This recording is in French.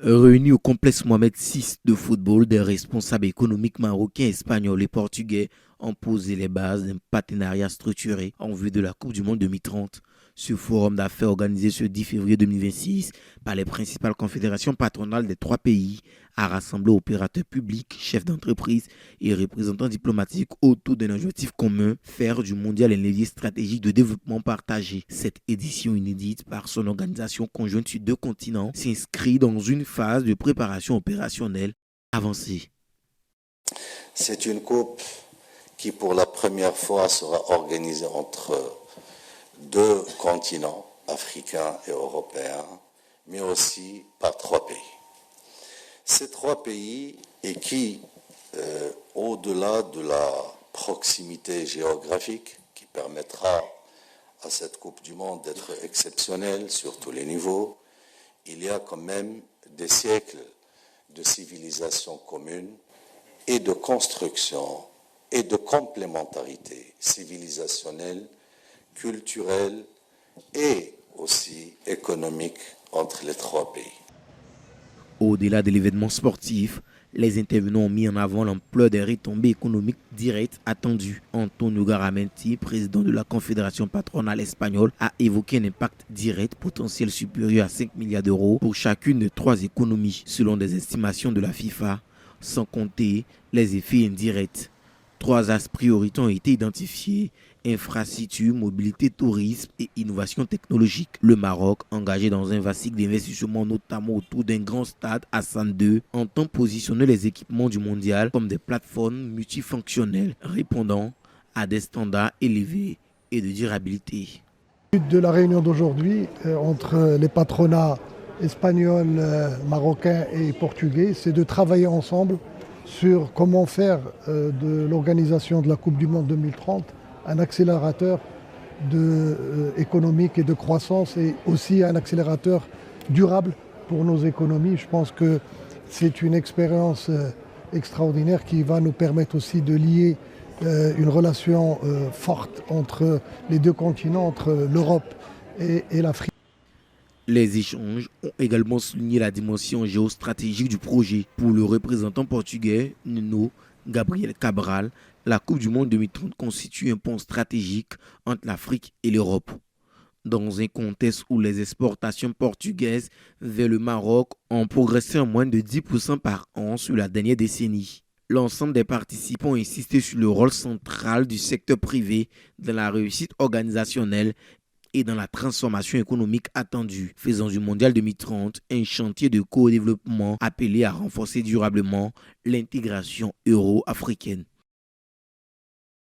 Réunis au complexe Mohamed VI de football, des responsables économiques marocains, espagnols et portugais ont posé les bases d'un partenariat structuré en vue de la Coupe du Monde 2030. Ce forum d'affaires organisé ce 10 février 2026 par les principales confédérations patronales des trois pays a rassemblé opérateurs publics, chefs d'entreprise et représentants diplomatiques autour d'un objectif commun, faire du mondial un levier stratégique de développement partagé. Cette édition inédite par son organisation conjointe sur deux continents s'inscrit dans une phase de préparation opérationnelle avancée. C'est une coupe qui pour la première fois sera organisée entre deux continents, africains et européens, mais aussi par trois pays. Ces trois pays et qui, au-delà de la proximité géographique qui permettra à cette Coupe du Monde d'être exceptionnelle sur tous les niveaux, il y a quand même des siècles de civilisation commune et de construction et de complémentarité civilisationnelle, culturelle et aussi économique entre les trois pays. Au-delà de l'événement sportif, les intervenants ont mis en avant l'ampleur des retombées économiques directes attendues. Antonio Garamenti, président de la Confédération patronale espagnole, a évoqué un impact direct potentiel supérieur à 5 milliards d'euros pour chacune des trois économies, selon des estimations de la FIFA, sans compter les effets indirects. Trois axes prioritaires ont été identifiés: infrastructure, mobilité, tourisme et innovation technologique. Le Maroc, engagé dans un vaste cycle d'investissement, notamment autour d'un grand stade Hassan II, entend positionner les équipements du mondial comme des plateformes multifonctionnelles répondant à des standards élevés et de durabilité. Le but de la réunion d'aujourd'hui entre les patronats espagnols, marocains et portugais, c'est de travailler ensemble sur comment faire de l'organisation de la Coupe du Monde 2030 un accélérateur économique et de croissance et aussi un accélérateur durable pour nos économies. Je pense que c'est une expérience extraordinaire qui va nous permettre aussi de lier une relation forte entre les deux continents, entre l'Europe et l'Afrique. Les échanges ont également souligné la dimension géostratégique du projet. Pour le représentant portugais, Nuno Gabriel Cabral, la Coupe du Monde 2030 constitue un pont stratégique entre l'Afrique et l'Europe. Dans un contexte où les exportations portugaises vers le Maroc ont progressé en moins de 10% par an sur la dernière décennie. L'ensemble des participants ont insisté sur le rôle central du secteur privé dans la réussite organisationnelle et dans la transformation économique attendue, faisant du Mondial 2030 un chantier de co-développement appelé à renforcer durablement l'intégration euro-africaine.